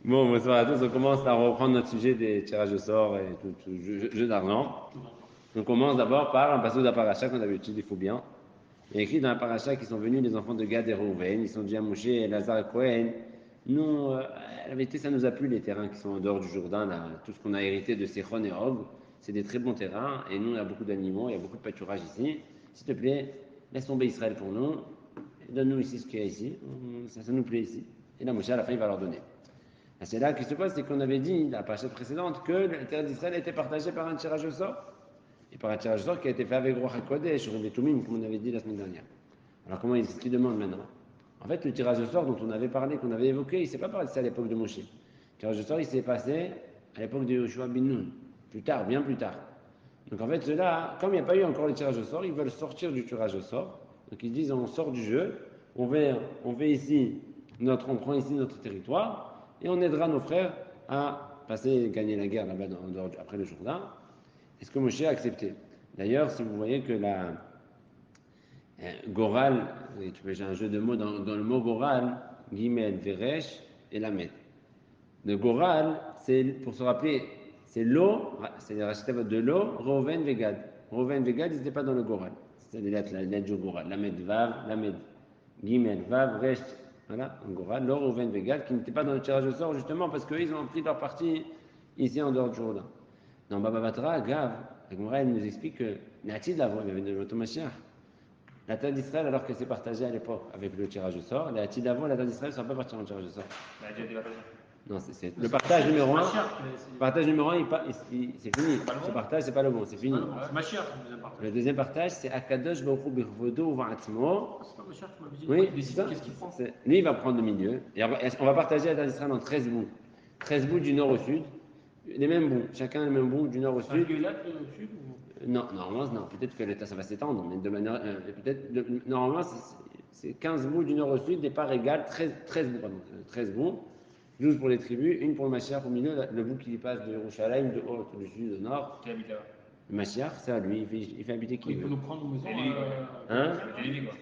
Bon, bonsoir à tous. On commence à reprendre notre sujet des tirages au sort et tout jeu d'argent. On commence d'abord par un passage de la paracha qu'on avait étudié, il faut bien. Il y a écrit dans la paracha qu'ils sont venus les enfants de Gad et Rouven. Ils sont dit à Moshe et Lazare et Cohen. Nous, la vérité, ça nous a plu les terrains qui sont en dehors du Jourdain. Là, tout ce qu'on a hérité de Séchon et Og, c'est des très bons terrains. Et nous, il y a beaucoup d'animaux, il y a beaucoup de pâturage ici. S'il te plaît, laisse tomber Israël pour nous. Et donne-nous ici ce qu'il y a ici. Ça nous plaît ici. Et là, Moshe, à la fin, il va leur donner. Et c'est là qu'il se passe, c'est qu'on avait dit, la partie précédente, que le terre d'Israël était partagé par un tirage au sort. Et par un tirage au sort qui a été fait avec Roi HaKodesh, sur les Tumim, comme on avait dit la semaine dernière. Alors comment c'est ce qu'il demande maintenant? En fait, le tirage au sort dont on avait parlé, qu'on avait évoqué, il ne s'est pas passé à l'époque de Moshe. Le tirage au sort, il s'est passé à l'époque de Yoshua bin Nun, plus tard, bien plus tard. Donc en fait, ceux-là, comme il n'y a pas eu encore le tirage au sort, ils veulent sortir du tirage au sort. Donc ils disent, on sort du jeu, on fait ici on prend ici notre territoire, et on aidera nos frères à passer, gagner la guerre là-bas après le Jourdain. Est-ce que Moshe a accepté? D'ailleurs, si vous voyez que la Goral, j'ai un jeu de mots dans le mot Goral, Gimel, Veresh et Lamed. Le Goral, c'est pour se rappeler, c'est l'eau, c'est les racheteurs de l'eau, Reuven, Vegad. Reuven, Vegad, ils n'étaient pas dans le Goral. C'est les lettres du Goral. Lamed, Vav, Lamed, Gimel, Vav, Resh. Voilà, un Goral, l'eau, Reuven, Vegad, qui n'étaient pas dans le tirage au sort, justement parce qu'ils ont pris leur partie ici en dehors du Jourdain. Dans Baba Batra, Gav, la Gemara, nous explique que Nati de la voix, il y avait de l'automachien. La terre d'Israël, alors que c'est partagé à l'époque avec le tirage au sort, la Hati d'avant, la terre d'Israël ne sont pas partis en tirage au sort. Non, le partage numéro un. Le partage numéro un, c'est fini. Ce partage, c'est pas le bon, c'est fini. C'est Mashiach, le deuxième partage. Le deuxième partage, c'est Akadosh Baruch Hu Birvodo Va'atzmo. C'est pas Mashiach, tu m'avais dit. Oui, Il décide qu'est-ce qu'il prend. lui, il va prendre le milieu. Et on va partager la terre d'Israël en 13 bouts. 13 bouts du nord au sud. Les mêmes bouts, chacun les mêmes bouts du nord au sud. Au sud Non, normalement, non. Peut-être que ça va s'étendre, mais de manière. Normalement, c'est 15 bouts du nord au sud, des parts égales, 13 bouts, pardon, 13 bouts. 12 pour les tribus, une pour le Mashiach au milieu, le bout qui passe de Yerushalayim, de haut, du sud, au nord. Qui habite là-bas. Le Mashiach, c'est à lui, il fait habiter qui Il peut nous prendre une maison. Hein? Les Lévis, quoi.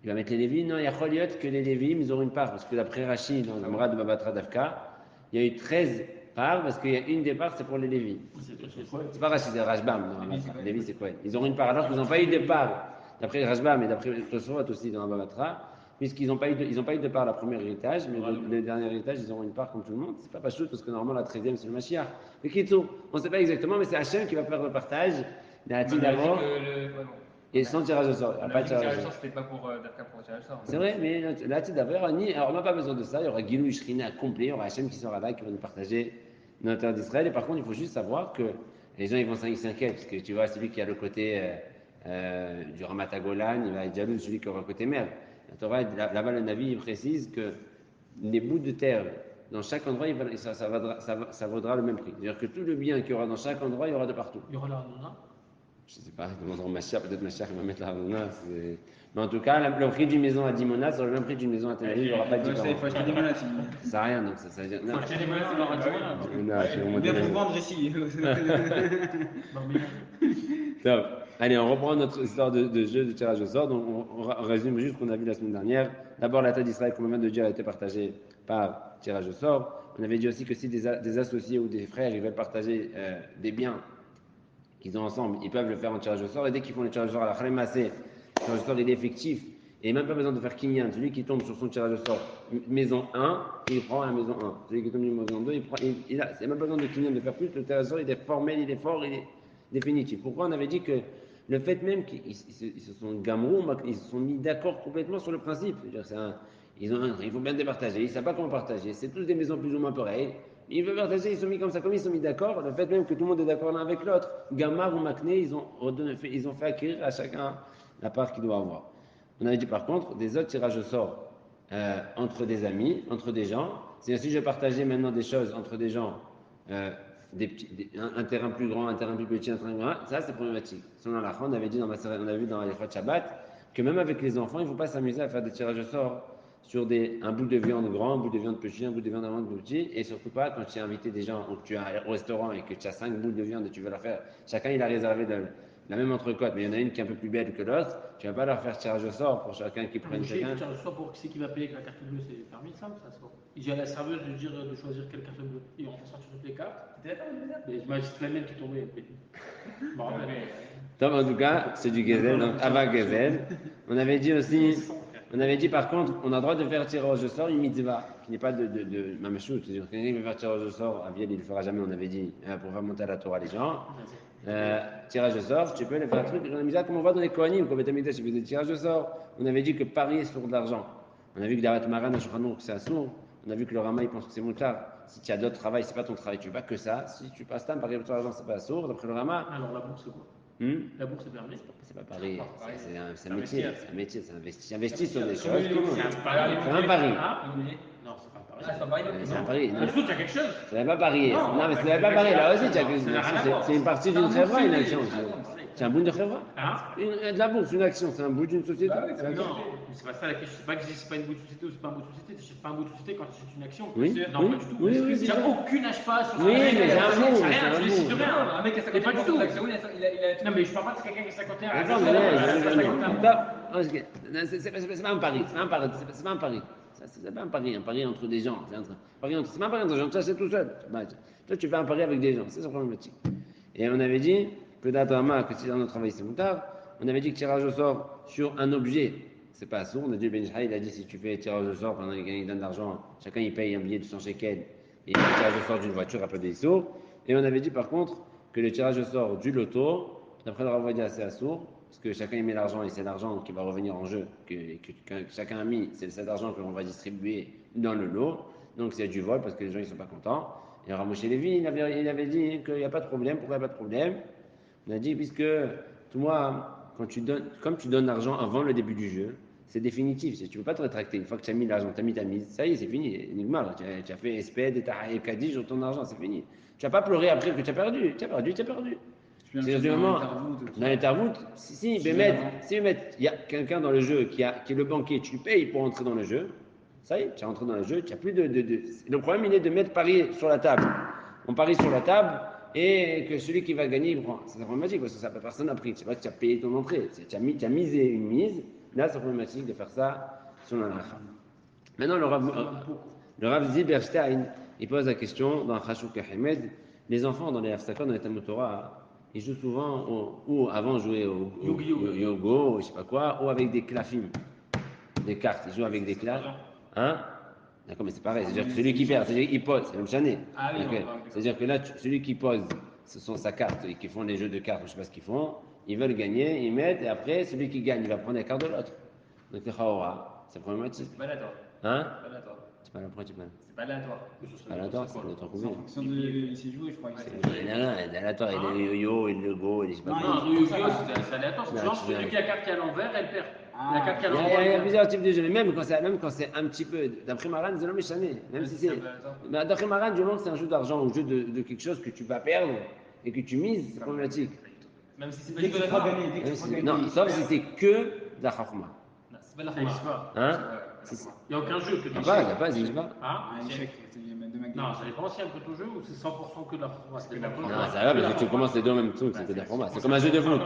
Il va mettre les Lévis. Non, il y a Choliot que les Lévis, ils auront une part, parce que d'après Rachid, dans le Gemara de Babatra Davka, il y a eu 13 parts, parce qu'il y a une des parts, c'est pour les Lévis. C'est pas Rachid, c'est Rashbam. Non, Lévi, c'est quoi? Ils auront une part, alors qu'ils n'ont pas eu de part. D'après Rashbam et d'après Tosfot aussi dans Babatra, puisqu'ils n'ont pas eu de part la première héritage, mais le dernier héritage, ils auront une part comme tout le monde. C'est pas Pachout, parce que normalement la 13e, c'est le Mashiach. Mais Kitsu, on ne sait pas exactement, mais c'est Hachem qui va faire le partage. D'abord. Et sans tirage au sort. Pas de tirage au sort, c'était pas pour Dafka pour tirage au sort. C'est vrai, mais là, d'abord, alors on n'a pas besoin de ça. Il y aura Gilou Ishrina complet, il y aura Hachem qui sera là, qui va nous partager notre terre d'Israël. Et par contre, il faut juste savoir que les gens ils s'inquiètent, parce que tu vois, celui qui a le côté du Ramat Golan, il va être jaloux de celui qui aura le côté mer. La Torah, là-bas, le Navi, il précise que les bouts de terre, dans chaque endroit, ça vaudra le même prix. C'est-à-dire que tout le bien qu'il y aura dans chaque endroit, il y aura de partout. Il y aura l'Arnona. Je ne sais pas, demandons Mashiach, peut-être Mashiach va mettre la Haruna. Mais en tout cas, le prix d'une maison à Dimona, c'est le même prix d'une maison à Tel Aviv, il n'y aura pas de différence. Il faut acheter des menaces. Ça sert à rien, donc ça veut dire. Il faut acheter des menaces dans la Dimona. Bien pour vendre ici. Top. Allez, on reprend notre histoire de jeu de tirage au sort. Donc, on résume juste ce qu'on a vu la semaine dernière. D'abord, la terre d'Israël, comme on vient de dire, a été partagée par tirage au sort. On avait dit aussi que si des associés ou des frères ils veulent partager des biens qu'ils ont ensemble, ils peuvent le faire en tirage au sort. Et dès qu'ils font le tirage au sort, la Khalemassé, le tirage au sort il est effectif. Et même pas besoin de faire Kinyan. Celui qui tombe sur son tirage au sort, maison 1, il prend la maison 1. Celui qui tombe sur maison 2, il a. C'est même pas besoin de Kinyan de faire plus. Le tirage au sort, il est formel, il est fort, il est définitif. Pourquoi on avait dit que le fait même qu'ils se sont gamrou, ils se sont mis d'accord complètement sur le principe. Il faut bien départager. Ils ne savent pas comment partager. C'est tous des maisons plus ou moins pareilles. Ils veulent partager, ils sont mis comme ça, comme ils sont mis d'accord. Le fait même que tout le monde est d'accord l'un avec l'autre, Gamar ou Makné, ils ont fait acquérir à chacun la part qu'il doit avoir. On avait dit par contre, des autres tirages au sort entre des amis, entre des gens. C'est si je partageais maintenant des choses entre des gens, un terrain plus grand, un terrain plus petit, un terrain plus grand, ça c'est problématique. Selon la on avait dit on a vu dans les fois de Shabbat que même avec les enfants, il ne faut pas s'amuser à faire des tirages au sort sur un bout de viande grand, un bout de viande petit, un bout de viande avant de petit, et surtout pas quand tu as invité des gens ou que tu es au restaurant et que tu as 5 bouts de viande et tu veux leur faire, chacun il a réservé la même entrecôte, mais il y en a une qui est un peu plus belle que l'autre, tu vas pas leur faire tirage au sort pour chacun qui prenne chacun. Tirage au sort pour qui c'est qui va payer avec la carte bleue, c'est permis ça, ça sort. Il dit à la serveuse de dire de choisir quelle carte bleue. Et on fait sortir toutes les cartes. Mais c'est la mienne qui est tombée. Bon, Donc, en tout cas, c'est du Gezel, donc Ava Gezel. On avait dit aussi, on avait dit par contre, on a le droit de faire tirage au sort une mitzvah, qui n'est pas de mamachou, c'est-à-dire que quelqu'un qui veut faire tirage au sort, à Vielle, il ne le fera jamais, on avait dit, pour faire monter à la Torah les gens. Tirage au sort, tu peux aller faire un truc dans la mitzvah, comme on voit dans les Kohanim, comme Betamikdash, tu fais des tirages au sort. On avait dit que parier sur de l'argent. On a vu que Darat Maran, c'est un sourd. On a vu que le Rama, il pense que c'est moutard. Si tu as d'autres travail, c'est pas ton travail, tu veux pas que ça. Si tu passes temps, parier sur l'argent, c'est pas sourd. D'après le Rama. Alors la bourse, c'est quoi La bourse est permis. C'est pas parier, c'est un métier, c'est investir sur des choses. C'est un pari. C'est un pari. Non, c'est pas un pari. Ah, c'est pas pareil. C'est un pari. Le foot, il y a quelque chose. Ça va pas parier. Non, mais ça va pas parier. Là aussi, c'est une partie d'une chèvre, une action. C'est un bout de chèvre. De la bourse, une action, c'est un bout d'une société. Non, c'est pas ça la question. C'est pas que c'est pas une bout de société ou c'est pas un bout de société. Tu n'achètes pas un bout de société quand tu achètes une action. Oui. Non, pas du tout. Oui, Il n'y a aucune pas sur Oui, mais c'est un bout. Tu décides de rien. Un mec qui a Mais pas du 50% tout. d'action, il a. Non, mais je parle pas de quelqu'un qui a 51. Attends, c'est pas un pari, c'est pas un pari. C'est pas un pari entre des gens. C'est pas un pari entre des gens, ça c'est tout seul. Toi, tu fais un pari avec des gens, c'est ça problématique. Et on avait dit, que d'Atrama, que si dans notre travail c'est moutard, on avait dit que tirage au sort sur un objet, c'est pas sourd. On a dit, Ben Ishraï, il a dit, si tu fais tirage au sort, pendant qu'il donne de l'argent, chacun il paye un billet de 100 shekels, et il fait tirage au sort d'une voiture, après des sourds. Et on avait dit par contre, que le tirage au sort du loto, d'après le Ravodia, c'est assourd, parce que chacun y met l'argent et c'est l'argent qui va revenir en jeu, que chacun a mis, c'est cet argent que l'on va distribuer dans le lot, donc c'est du vol parce que les gens ils sont pas contents. Et Ramoshe Lévi, il avait dit qu'il n'y a pas de problème, pourquoi il n'y a pas de problème? On a dit, puisque toi, comme tu donnes l'argent avant le début du jeu, c'est définitif, tu ne peux pas te rétracter. Une fois que tu as mis l'argent, tu as mis ta mise, ça y est, c'est fini, Nigmar, tu as fait espède et tu as Kaddish sur ton argent, c'est fini. Tu vas pas pleurer après que tu as perdu, tu as perdu. C'est du moment, dans l'intervoute, si il y a quelqu'un dans le jeu qui est le banquier, tu payes pour entrer dans le jeu, ça y est, tu es rentré dans le jeu, tu n'as plus de. Le problème, il est de mettre pari sur la table. On parie sur la table et que celui qui va gagner, il prend. C'est problématique parce que personne n'a pris. C'est pas que tu as payé ton entrée, tu as misé une mise. Là, c'est problématique de faire ça sur la nafra. Maintenant, le Rav Zilberstein, il pose la question dans Chashouk Hamed, les enfants dans les Hafsakot, dans les Talmud Torah, ils jouent souvent, ou avant jouer au yogo, je sais pas quoi, ou avec des clafim, des cartes. Ils jouent avec des clafs. Hein? D'accord, mais c'est pareil. C'est-à-dire que celui qui perd, c'est-à-dire qu'il pose, c'est le même chané. Ah oui, c'est-à-dire que là, celui qui pose, ce sont sa carte, et qui font les jeux de cartes, je sais pas ce qu'ils font, ils veulent gagner, ils mettent, et après, celui qui gagne, il va prendre la carte de l'autre. Donc, c'est Khaora, c'est problématique. C'est pas aléatoire. Hein? C'est pas aléatoire. C'est pas la pourquoi tu parles? C'est pas aléatoire. C'est pas aléatoire, c'est notre combien? En fonction de il s'est joué, je crois. Il y en a un, il est aléatoire, il est yo-yo, il est le go, il est je sais pas quoi. Non, le yo-yo, c'est aléatoire. C'est genre celui qui a la carte qui est à l'envers, elle perd. La carte qui est à l'envers. Il y a plusieurs types de jeux, mais même quand c'est un petit peu. D'après Maran, c'est l'homme échané. Même si c'est. Mais d'après Maran, du moment que c'est un jeu d'argent ou un jeu de quelque chose que tu vas perdre et que tu mises, c'est problématique. Même si c'est pas Dès que tu feras gagner, Non, sauf si c'est que de la chachma. C'est pas la Ça existe pas. Hein? Il n'y a aucun jeu que tu Il n'y a pas, il n'y a pas. Ah, Un échec, il y a même de McDo. non, ça dépend si un peu ton jeu ou c'est 100% que de la format. C'est de la Non, ça va, parce que tu commences les deux en même temps, c'est de la format. C'est comme un jeu de foot.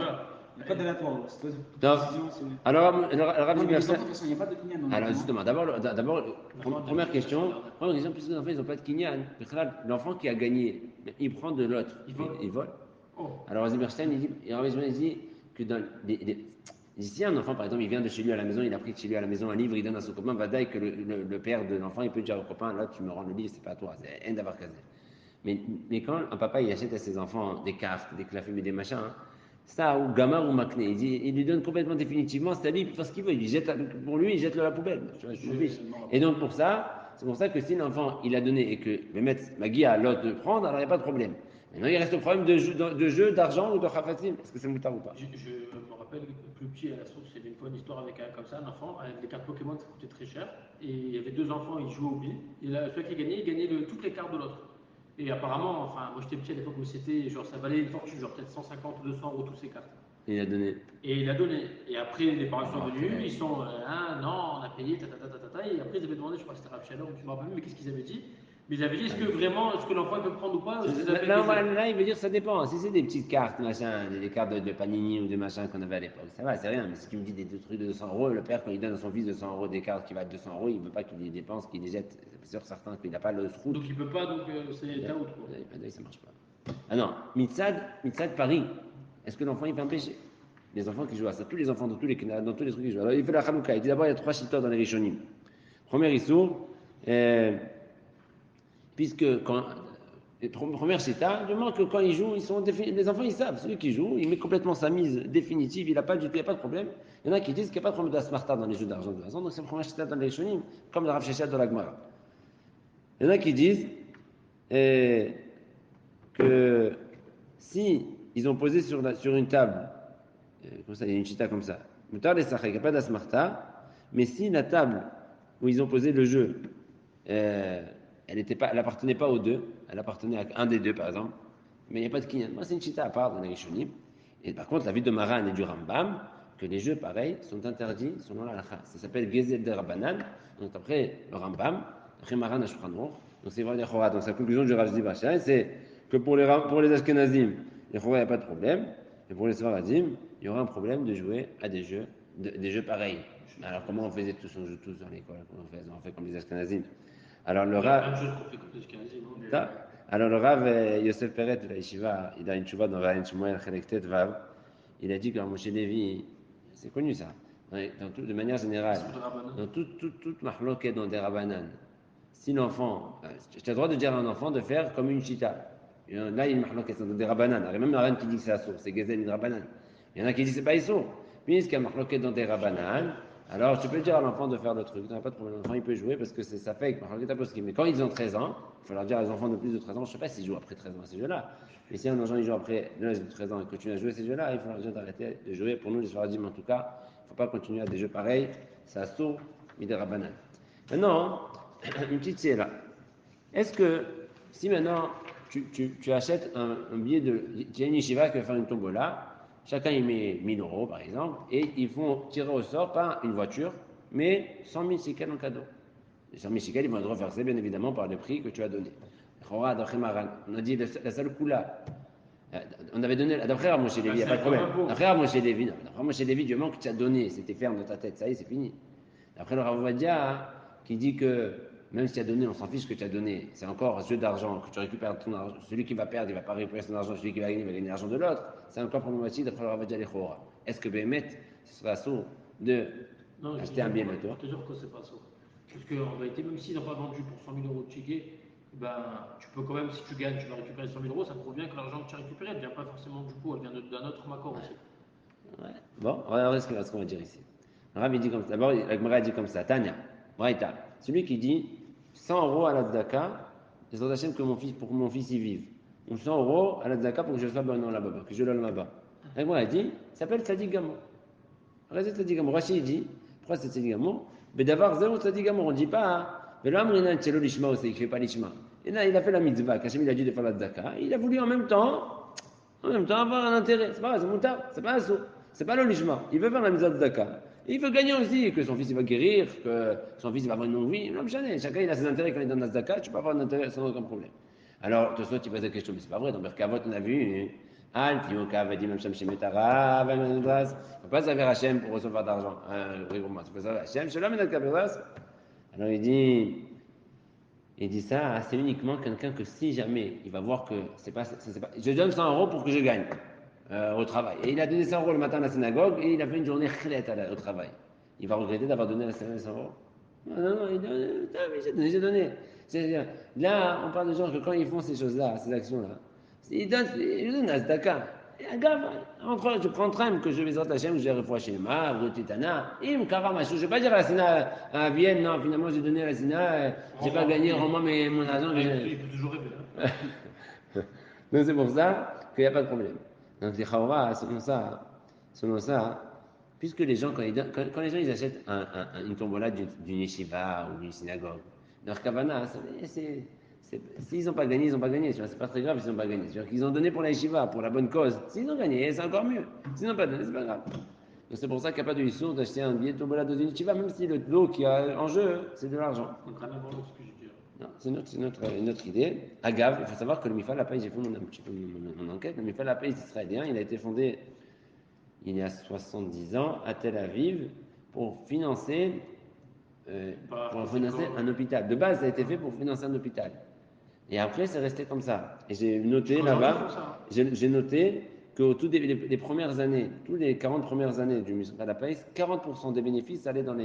Il n'y a pas d'aléatoire, c'est toi. Non. Décision, c'est- Alors, Non, mais les enfants, de Rabbi toute façon, il n'y a pas de kinyan dans le alors jeu, justement, d'abord, première question, en disant puisque les enfants ils n'ont pas de kinyan, l'enfant qui a gagné, il prend de l'autre, il vole. Oh. Alors Zimmerstein il dit que dans ici un enfant par exemple il vient de chez lui à la maison, il a pris de chez lui à la maison un livre, il donne à son copain, vadaï que le père de l'enfant il peut dire au copain là tu me rends le livre, c'est pas à toi, c'est un d'avoir casé. Mais quand un papa il achète à ses enfants des cartes, des clafim et des machins, hein, ça, ou Gamar ou Makné, il lui donne complètement définitivement, c'est à lui, il peut faire ce qu'il veut, il jette-le à la poubelle. Tu vois, je m'en fiche. Et donc c'est pour ça que si l'enfant il a donné et que le maître Magui a l'autre de prendre, alors il n'y a pas de problème. Maintenant il reste le problème de jeu, d'argent ou de khafatim, est-ce que c'est moutard ou pas? Je me rappelle plus petit à la source, il y avait une fois une histoire avec comme ça, un enfant, avec des cartes Pokémon, ça coûtait très cher. Et il y avait deux enfants, ils jouaient au billes. Et là, celui qui gagnait, il gagnait toutes les cartes de l'autre. Et apparemment, enfin, moi j'étais petit à l'époque où c'était, genre ça valait une fortune, genre peut-être 150 ou 200 euros toutes ces cartes. Et il a donné. Et il a donné. Et après, les parents sont venus, ils sont, non, on a payé, et après ils avaient demandé, je crois que c'était Rav Shalom, je me rappelle plus, mais qu'est-ce qu'ils avaient dit? Mais j'avais dit, est-ce que l'enfant peut prendre ou pas? Est-ce que ça fait Là, plaisir là, il veut dire ça dépend. Si c'est des petites cartes, machin, des cartes de Panini ou de machin qu'on avait à l'époque, ça va, c'est rien. Mais si tu me dis des trucs de 200 euros, le père, quand il donne à son fils 200 euros des cartes qui valent 200 euros, il ne veut pas qu'il les dépense, qu'il les jette. C'est sûr, certain qu'il n'a pas le trou. Donc il peut pas, donc c'est out quoi. Ça marche pas. Ah non, Mitzad Paris. Est-ce que l'enfant il fait un péché? Les enfants qui jouent à ça, tous les enfants dans tous les trucs qui jouent. Alors il fait la Hanouka. Il dit d'abord il y a 3 chitons dans les Rishonim. Premier Issour, puisque quand. Première chita, du moment que quand ils jouent, les enfants ils savent, celui qui joue, il met complètement sa mise définitive, il n'a pas du tout, il n'y a pas de problème. Il y en a qui disent qu'il n'y a pas de problème d'asmarta dans les jeux d'argent de toute façon, donc c'est la première chita dans les Rishonim, comme le Rav Sheshet de la Gemara. Il y en a qui disent que si ils ont posé sur une table, comme ça, il y a une chita comme ça, il n'y a pas d'asmarta, mais si la table où ils ont posé le jeu, elle n'appartenait pas aux deux, elle appartenait à un des deux par exemple, mais il n'y a pas de kinyan. Moi, c'est une chita à part dans les Rishonim. Et par contre, la vie de Maran et du Rambam, que les jeux pareils sont interdits selon la halakha. Ça s'appelle Gezel de Rabbanan. Donc après le Rambam, après Maran et Shulchan Aruch, donc c'est vrai les Chora. Donc sa conclusion du Rav Zdi Bachai, c'est que pour les Ashkenazim, les Chora, il n'y a pas de problème. Et pour les Sfaradim, il y aura un problème de jouer à des jeux pareils. Alors comment on faisait tous, on joue tous dans l'école, on fait comme les Ashkenazim. Alors le Rav, alors le Rav Yosef Peret de la Yeshiva, il a une tchouva dans Vayen Shmuel Chelektet Vav. Il a dit que Moshe Levi, c'est connu ça, de manière générale, dans toute mahloket dans des rabbanan, si l'enfant, tu as le droit de dire à un enfant de faire comme une chita. Là, il y a une mahloket dans des rabbanan. Il y a même un qui dit que c'est assour, c'est gezel une rabbanan. Il y en a qui disent que c'est pas assour. Puisqu'il y a mahloket dans des rabbanan, alors tu peux dire à l'enfant de faire le truc, tu n'as pas de problème. L'enfant il peut jouer parce que ça fait que mahloket aposkim. Mais quand ils ont 13 ans, il faut leur dire à les enfants de plus de 13 ans, je ne sais pas s'ils jouent après 13 ans à ces jeux-là. Mais si un enfant il joue après l'âge de 13 ans et continue à jouer à ces jeux-là, il faut leur dire d'arrêter de jouer. Pour nous, les Sfaradim en tout cas, il ne faut pas continuer à des jeux pareils, c'est assour, mais des rabbanan. Maintenant, une petite c'est là. Est-ce que si maintenant tu achètes un billet tu as une yeshiva qui va faire une tombola, chacun y met 1000 euros par exemple, et ils font tirer au sort pas une voiture, mais 100 000 shekels en cadeau. Les 100 000 shekels, ils vont être reversés bien évidemment par le prix que tu as donné. On a dit la seule coula. On avait donné, d'après Rav Moshe Levi, il n'y a pas de problème. D'après Rav Moshe Levi, du moment que tu as donné, c'était ferme dans ta tête, ça y est, c'est fini. D'après le Rav Ovadia, qui dit que même si tu as donné, on s'en fiche que tu as donné, c'est encore un jeu d'argent, que tu récupères ton argent. Celui qui va perdre, il ne va pas récupérer son argent, celui qui va gagner l'argent de l'autre. C'est encore problématique d'après le Rav Ovadia Lechora. Est-ce que Béhémet, ce sera sourd de acheter un billet de toi? Je te jure que c'est pas ça. Parce qu'en réalité, même s'ils n'ont pas vendu pour 100 000 euros de ticket, ben, tu peux quand même, si tu gagnes, tu vas récupérer 100 000 euros, ça prouve bien que l'argent que tu as récupéré ne vient pas forcément du coup, elle vient d'un autre macor aussi. Ouais. Bon, on va voir ce qu'on va dire ici. Le Rav dit comme ça. D'abord, la Gemara dit comme ça. Tania, Braïta. Celui qui dit 100 euros à la tzedaka, c'est son Hachem pour que mon fils y vive. Ou 100 euros à la tzedaka pour que je sois bon là-bas, que je l'ai là-bas. La Gemara dit, ça s'appelle Tzadik Gamo. Regardez Tzadik Gamo. Rachid dit, pourquoi c'est Tzadik Gamo? Mais d'abord, zéro Tzadik Gamo. On ne dit pas, mais l'homme, il a un tchelo lishma aussi, il ne fait pas lishma. Et là, il a fait la mitzvah, qu'Hachem il a dit de faire la tzedaka. Il a voulu en même temps avoir un intérêt. C'est pas grave, c'est moutar, c'est pas assaut. C'est pas le lishma. Il veut faire la mitzvah de tzedaka. Et il veut gagner aussi, que son fils il va guérir, que son fils il va avoir une longue vie. Non, jamais. Chacun il a ses intérêts quand il donne la tzedaka, tu peux avoir un intérêt sans aucun problème. Alors, de soit tu poses la question, mais c'est pas vrai. Dans Berkavot, on a vu, Al, Tioka, Vadim, Hachem, Shemetara, Vadim, faut pas servir Hachem pour recevoir d'argent. Oui, pour moi, tu peux servir Hachem, Shalom, et Kabbalas. Alors il dit ça, c'est uniquement quelqu'un que si jamais il va voir que c'est pas, je donne 100 euros pour que je gagne au travail. Et il a donné 100 euros le matin à la synagogue et il a fait une journée chlet au travail. Il va regretter d'avoir donné la 100 euros. Non, il donne, j'ai donné. Là, on parle de gens que quand ils font ces choses-là, ces actions-là, ils donnent à Zdaka. Et un gars, je prends Trem que je vais sortir Hachem, je vais refroidir ma, ou Titana, im Karamachou. Je ne vais pas dire à la Sina à Vienne, non, finalement j'ai donné à la Sina, je n'ai pas gagné vraiment mon argent. Il peut toujours rêver. Donc c'est pour ça qu'il n'y a pas de problème. Donc les Chawra, selon ça, puisque les gens, quand les gens ils achètent une tombola d'une yeshiva ou d'une synagogue, leur kavana, s'ils n'ont pas gagné, ils n'ont pas gagné. C'est pas très grave s'ils n'ont pas gagné. C'est-à-dire qu'ils ont donné pour la yeshiva, pour la bonne cause. S'ils ont gagné, c'est encore mieux. S'ils n'ont pas donné, c'est pas grave. Donc c'est pour ça qu'il n'y a pas de issue d'acheter un billet de tombola dans une yeshiva, même si le lot qui a en jeu, c'est de l'argent. Donc rien à voir avec ce que j'ai dit. Non, une autre idée. Agave, il faut savoir que le Mifal Apaïs, j'ai fait un petit peu mon enquête, le Mifal Apaïs israélien, il a été fondé il y a 70 ans à Tel Aviv pour financer, un hôpital. De base, ça a été fait pour financer un hôpital. Et après, c'est resté comme ça. Et j'ai noté là-bas, j'ai noté qu'au tout début des premières années, tous les 40 premières années du Mifal Apaïs, 40% des bénéfices allaient dans dans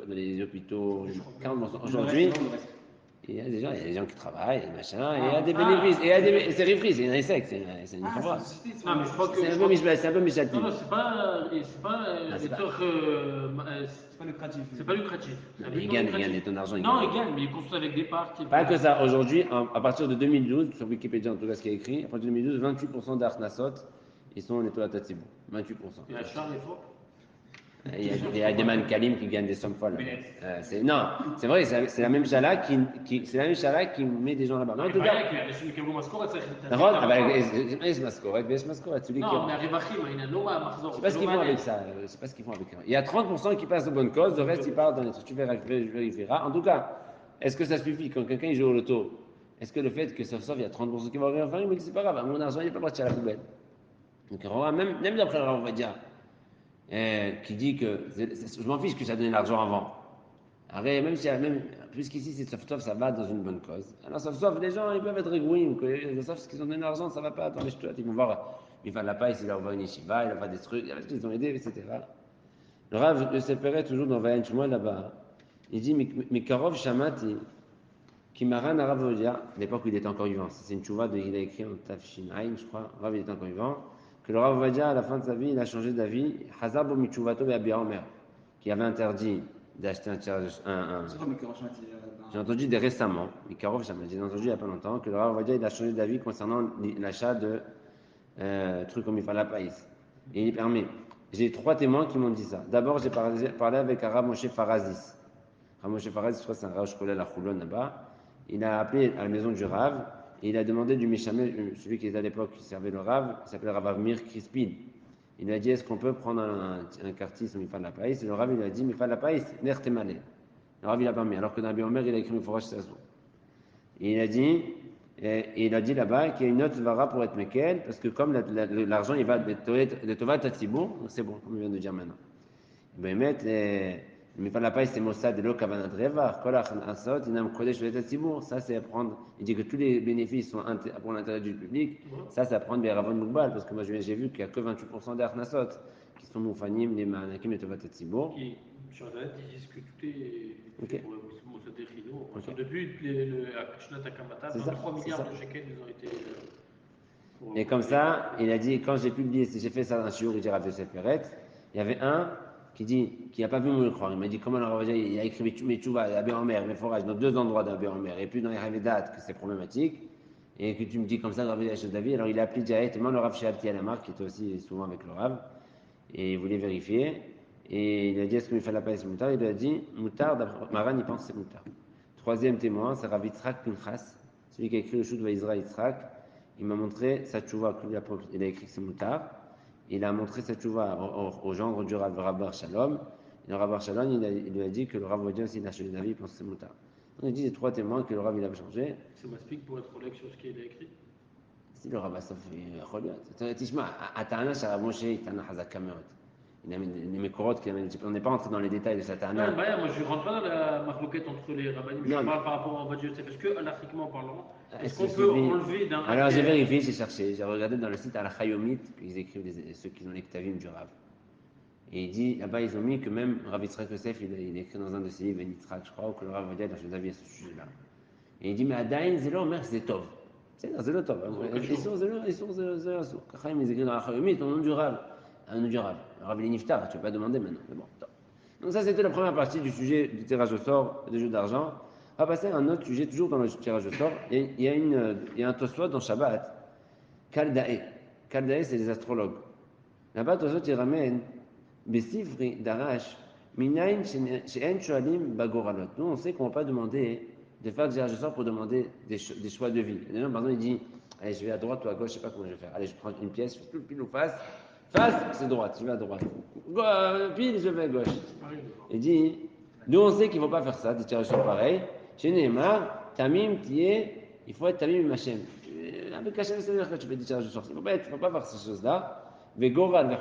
les hôpitaux, 40%. Aujourd'hui, il y a des gens qui travaillent, machin, et il y a des bénéfices, et c'est refri, c'est un sec, c'est une fois. Non, mais je crois que. C'est un peu Michel Non, non, c'est pas C'est pas lucratif. c'est pas lucratif. Il gagne ton argent. Non, il gagne, mais il construit avec des parcs. Pas que ça. Aujourd'hui, à partir de 2012, sur Wikipédia en tout cas ce qui est écrit, à partir de 2012, 28% d'Arnasot, ils sont en étoile Tatsibou. 28%. Il y a Charles et fort. Il y a des Kalim qui gagnent des sommes folles. Non, c'est vrai, c'est la même chala qui met des gens là-bas. Mais en tout cas, יש משכורת ויש משכורת. Non, mais הרווחים, je sais pas ce qu'ils font avec ça. Je sais pas ce qu'ils font avec ça. Il y a 30% qui passent aux bonnes causes, le reste ils partent dans les trucs. Tu vérifieras. En tout cas, est-ce que ça suffit quand quelqu'un joue au loto? Est-ce que le fait que sauf il y a 30% qui vont rien faire, il me dit c'est pas grave, mon argent il n'est pas parti à la poubelle. Donc même d'après le Rav Ovadia, qui dit que je m'en fiche que ça donne l'argent avant. Après, puisqu'ici c'est sauf ça va dans une bonne cause. Alors sauf les gens ils peuvent être égouïns, sauf ce qu'ils ont donné l'argent, ça va pas, attends, ils vont voir, il va la paille, il leur va une yeshiva, il leur va des trucs, ils ont aidé, etc. Le Rav de Seperet, toujours dans Vayen Shmuel là-bas, il dit Mikarov Shamati, qui m'a rien à Rav Ovadia, à l'époque où il était encore vivant, c'est une tchouva il a écrit en Tafshin Aïn, je crois, Rav il était encore vivant. Que le Rav Ovadia, à la fin de sa vie, il a changé d'avis. Hazar bo michuvato be'abia omer, qui avait interdit d'acheter un tirage. J'ai entendu récemment, Mikarov Shamat, j'ai entendu il n'y a pas longtemps, que le Rav Ovadia, il a changé d'avis concernant l'achat de trucs comme il fallait la païs. Et il permet. J'ai 3 témoins qui m'ont dit ça. D'abord, j'ai parlé avec un Rav Moshe Farazis. Rav Moshe Farazis, je crois que c'est un Rav Shkolel à Choulon là-bas. Il a appelé à la maison du Rav. Et il a demandé du Mishamel, celui qui était à l'époque, qui servait le Rav, il s'appelait Rav Amir Crispin. Il a dit est-ce qu'on peut prendre un quartier sur Mifal la Païs? Et le Rav il a dit Mifal la Païs, l'air t'es malé. Le Rav il a pas mis, alors que dans Abi Omer il a écrit Miforash Sazou. Et il a dit là-bas qu'il y a une autre vara pour être Mekel, parce que comme l'argent il va de Tovat Tatsibou, c'est bon, comme il vient de dire maintenant. Ben, Mifal la Païs c'est Mossad de l'Okavanat Revar, Kolach Asot, Inam Kodesh Tatsibou. Ça c'est à prendre. Il dit que tous les bénéfices sont pour l'intérêt du public. Ça c'est à prendre des Ravon Moukbal, parce que moi j'ai vu qu'il n'y a que 28% d'Arnasot qui sont Moufanim, les Manakim et Tovat Tatsibou. Sur Internet, ils disent que tout est okay. pour Mossad et Chido. Depuis le Shnat Hakamata, 23 milliards de shekels ils ont été. Et comme ça, il a dit quand j'ai publié, j'ai fait ça dans un shiur, il dit Rav Yosef Peret, il y avait un qui n'a pas vu me croire. Il m'a dit comment le Rav Ovadia, il a écrit mes tchouvas, Abé en mer, mes forages, dans 2 endroits d'Abé en mer, et puis dans les Ravedat, que c'est problématique, et que tu me dis comme ça, le Rav Ovadia David, alors il a appelé directement le Rav Shehabti à la marque, qui était aussi souvent avec le Rav, et il voulait vérifier, et il a dit est-ce qu'il fait la paix, c'est moutard? Il lui a dit moutard, Maran, il pense que c'est moutard. 3e témoin, c'est Rav Yitzhak Pinchas, celui qui a écrit le chou de Vaïzra Yitzhak, il m'a montré sa tchouva, il a écrit que c'est moutard. Il a montré cette tchouva au gendre du Rav Bar Shalom. Et le Rav Bar Shalom, il lui a dit que le Rav Ovadia aussi, il a changé d'avis, il pense que c'est moutard. Donc il dit les 3 témoins que le Rav il avait changé. C'est m'explique pour être collègue sur ce qu'il a écrit. Si le Rav a fait Tishma, Atana Sharav Moshe, Itana Hazakameot. Il a mis des mécorotes, on n'est pas entré dans les détails de cette Atana. Moi je ne rentre pas dans la marloquette entre les rabbinim, je parle par rapport à Ovadia Yosef. Est-ce que, alachiquement parlant, est-ce qu'on peut enlever d'un. Alors j'ai vérifié, j'ai cherché, j'ai regardé dans le site Al-Chayomit, qu'ils écrivent ceux qui ont les Ktavim du Rav. Et il dit, là-bas ils ont mis que même Rav Yitzhak Yosef, il écrit dans un de ses livres, Yitzhak, je crois, que le Rav Ovadia a changé d'avis à ce sujet-là. Et il dit, mais Adain, Zélo, Omer, c'est Tov. C'est le Tov. Ils sont Zélo. Kachayim, ils écrivent dans Al-Chayomit, au nom du Rav. Un nom du Rav. Le Rav, il est niftar, tu ne peux pas demander maintenant. Mais bon, top. Donc ça, c'était la première partie du sujet du tirage au sort, des jeux d'argent. On va passer à un autre sujet, toujours dans le tirage au sort. Il y a un Tosfot dans Shabbat, Kaldae. Kaldae, c'est les astrologues. Là-bas, Tosfot, il ramène Besifri Darash, Minayin She'en Shoalim Bagoralot. Nous, on sait qu'on ne va pas demander de faire du tirage au sort pour demander des choix de vie. Par exemple, il dit allez, je vais à droite ou à gauche, je ne sais pas comment je vais faire. Allez, je prends une pièce, je fais pile ou face. Face, c'est droite, je vais à droite. Pile, je vais à gauche. Il dit nous, on sait qu'il ne faut pas faire ça, des tirages au sort pareils. Chez Neymar, Tamim, il faut être Tamim Hashem. Avec Hashem, c'est-à-dire que tu fais des tirages de sort. Il ne faut pas faire ces choses-là. Vegoral,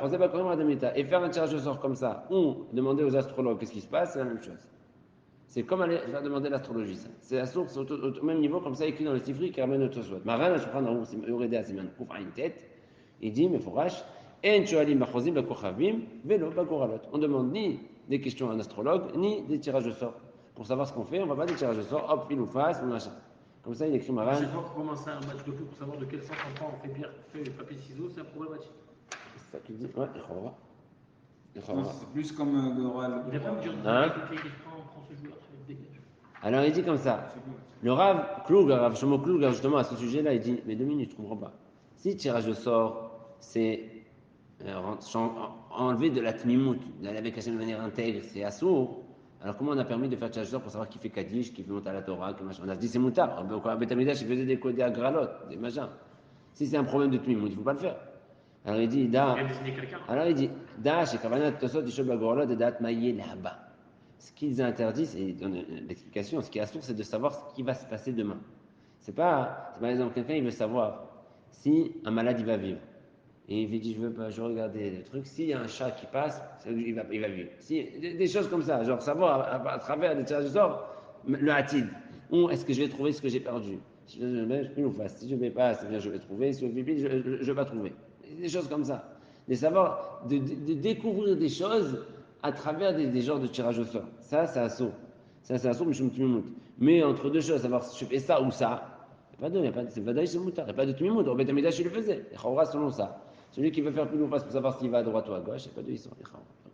et faire un tirage de sort comme ça, ou demander aux astrologues qu'est-ce qui se passe, c'est la même chose. C'est comme aller faire demander l'astrologie, ça. C'est la source au même niveau, comme ça, écrit dans le Sifri qui ramène notre soit. Maran, je prends dans Uredea, c'est même couvre une tête. Il dit, mais fourrache, en shoalim bachozim bakochavim, velo bagoralot. On demande ni des questions à un astrologue, ni des tirages de sort. Pour savoir ce qu'on fait, on ne va pas des tirages de sort, hop, pile ou face, ou machin. Comme ça, il écrit Maran. Chaque fois qu'on commence un match de foot pour savoir de quel sens on prend, on fait pierre, feuille, papier, ciseaux, c'est problématique. C'est ça qu'il dit. Ouais, Non, c'est plus comme Goral. Il n'a pas me dire Hein? on prend ce joueur, je dégage. Alors il dit comme ça. Le Rav Klug, Rav Shlomo Klug, justement à ce sujet-là, il dit, mais 2 minutes, je ne comprends pas. Si le tirage au sort, c'est enlever de la tmimout, d'aller avec Hashem de manière intègre, c'est assourd, alors comment on a permis de faire le tirage au sort pour savoir qui fait Kaddish, qui fait monter à la Torah, que machin. On a dit c'est moutard. Beth Amidash, il faisait des agralot, des machins. Si c'est un problème de tmimout, il ne faut pas le faire. Alors il dit, chez Kavanat Tosot, Ishol Bagorlot, et Dat Maïe là-bas. Ce qu'ils interdisent, et il donne l'explication, ce qui est assourd, c'est de savoir ce qui va se passer demain. C'est par exemple, quelqu'un, il veut savoir si un malade, il va vivre. Et il dit, je veux regarder le truc. S'il y a un chat qui passe, il va vivre. Si, des choses comme ça, genre savoir à travers des tirages de sort, le hatid. Ou est-ce que je vais trouver ce que j'ai perdu? Si je vais, une ou face. Si je ne vais pas, c'est bien, je vais trouver. Si je vais, je vais pas trouver. Des choses comme ça. De découvrir des choses à travers des genres de tirage au sort. Ça, c'est assaut. Ça, c'est assaut, mais entre deux choses, savoir si je fais ça ou ça, il n'y a pas de, c'est Vadaï, c'est Moutar, il n'y a pas de Tmimout. Au Beth Amidash, il le faisait. Les Chawra, selon ça. Celui qui veut faire plus ou face pour savoir s'il va à droite ou à gauche, il n'y a pas de Isson.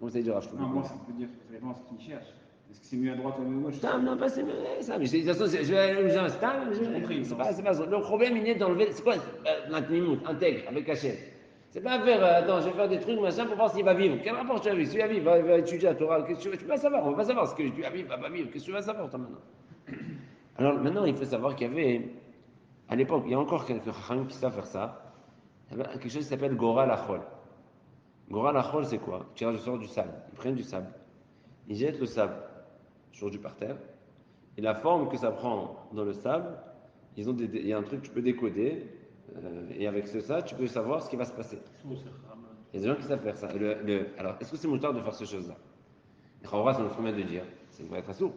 Comme ça, il dira, Non, moi, ça peut dire, ça dépend ce qu'il cherche. Est-ce que c'est mieux à droite ou à gauche? Non, pas c'est ça. Mais de toute façon, je vais aller où j'ai un stade. C'est pas ça. Le problème, il est d'enlever. C'est quoi l'intmimout, intègre, avec Hachem. C'est pas faire, attends, je vais faire des trucs, machin, pour voir s'il va vivre. Quel rapport tu as vu? S'il va vivre, il va étudier la Torah. Qu'est-ce que tu peux pas savoir? On va pas savoir ce que tu vas vivre, va pas vivre. Qu'est-ce que tu vas savoir, toi, maintenant? Alors, maintenant, il faut savoir qu'il y avait, à l'époque, il y a encore quelques chachamim qui savent faire ça. Il y avait quelque chose qui s'appelle Gora Lachol. Gora Lachol, c'est quoi? Tirage au sort du sable. Ils prennent du sable. Ils jettent le sable sur du parterre. Et la forme que ça prend dans le sable, il y a un truc que tu peux décoder. Et avec ça, tu peux savoir ce qui va se passer. Il y a des gens qui savent faire ça. Alors, est-ce que c'est moutard de faire ces choses-là? Les Chawra, ça nous promet de dire. Ça devrait être assourd.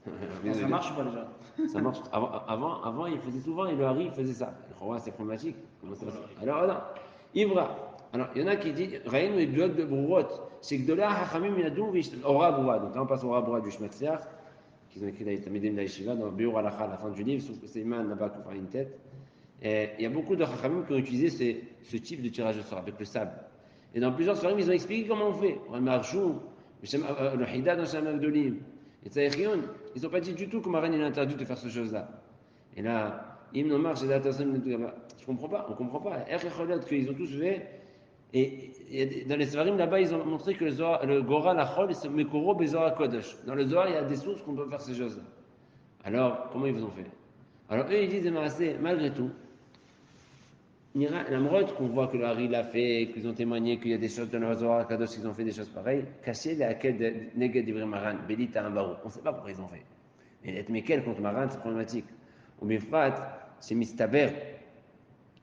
Ça marche pas déjà. Ça marche. Avant, il faisait souvent, et le Hari, il faisait ça. Le Chawra, c'est problématique. Comment ça va? Alors, non. Ivra. Alors, il y en a qui disent, Raïn et Glod de Bourot, c'est que de là, Hachamim Yadou, Ora Boura. Donc là, on passe au Ora Boura du Shmatsiach, qu'ils ont écrit dans les Tamidim de la Yeshiva, dans Biur Alacha, à la fin du livre, sauf que c'est Iman là-bas qui fera une tête. Et il y a beaucoup de Hachamim qui ont utilisé ce type de tirage de sort avec le sable. Et dans plusieurs soirées, ils ont expliqué comment on fait. On Marchou, le Hida dans Shem Agdolim, et Tzaïchion, ils n'ont pas dit du tout que Maran il a interdit de faire ces choses-là. Et là, je comprends pas, on comprend pas. Qu'ils ont tous fait. Et dans les Svarim là-bas, ils ont montré que le Gora Lachol, c'est Mekoro Bezora Kodesh. Dans le Zohar, il y a des sources qu'on peut faire ces choses-là. Alors, comment ils vous ont fait? Alors, eux, ils disent, malgré tout, la Mrod, qu'on voit que le Hari l'a fait, qu'ils ont témoigné qu'il y a des choses dans le Zohar Kadosh, qu'ils ont fait des choses pareilles, cachées, les Hakel de Neged Ivri Maran, Belita Ambarou. On ne sait pas pourquoi ils ont fait. Mais être Mekel contre Maran, c'est problématique. Ou Bifrat, c'est Mistaber.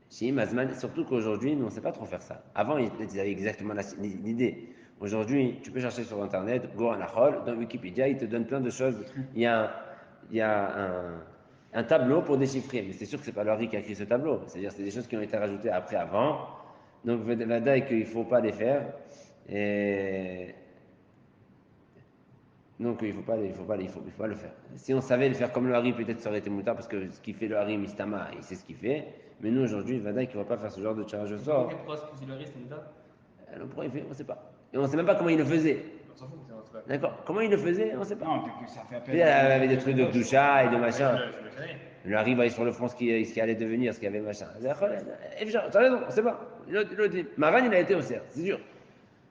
Chez Mazman, surtout qu'aujourd'hui, nous, on ne sait pas trop faire ça. Avant, ils avaient exactement l'idée. Aujourd'hui, tu peux chercher sur Internet, Go Anachol, dans Wikipédia, il te donne plein de choses. Il y a un tableau pour déchiffrer, mais c'est sûr que ce n'est pas le Hari qui a écrit ce tableau. C'est-à-dire que c'est des choses qui ont été rajoutées après, avant. Donc, Vadaï qu'il ne faut pas les faire. Et donc, il ne faut pas le faire. Si on savait le faire comme le Hari, peut-être ça aurait été moutard, parce que ce qui fait le Hari Mistama, il sait ce qu'il fait. Mais nous, aujourd'hui, Vadaï qui ne va pas faire ce genre de tirage au sort. Pourquoi est-ce que le Hari, c'est moutard? Pourquoi il fait? On ne sait pas. Et on ne sait même pas comment il le faisait. On s'en fout, c'est pas. D'accord. Comment il le faisait? On ne sait pas. Non, ça fait appel. Il y avait des trucs de Gdoucha et de machin. Je le connais. Le Hari va aller sur le front ce qui allait devenir, ce qu'il y avait machin. Tu as raison, on ne sait pas. Maran, il a été au cerf, c'est sûr.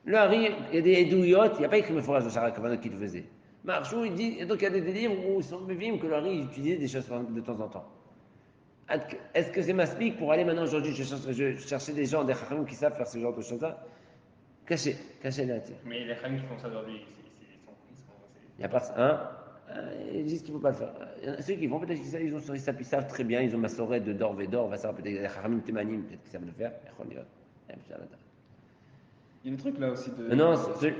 Le Hari, il y a des Edouillotes, il n'y a pas écrit le forage de Shara Kavanot qui le faisait. Marchou, il dit, donc il y a des livres où ils sont mévimes que le Hari utilisait des choses de temps en temps. Est-ce que c'est ma speak pour aller maintenant aujourd'hui, je cherchais des gens, des Chachamim qui savent faire ce genre de choses-là? Caché la tire. Mais les Khami qui font ça aujourd'hui, Il n'y a pas. Hein? Ils disent qu'il ne faut pas le faire. Ceux qui vont, peut-être ils savent très bien, ils ont ma sorette de d'or, Védor, va savoir peut-être des Haramim Temanim, peut-être qu'ils savent le faire. Il y a des trucs là aussi de. Non,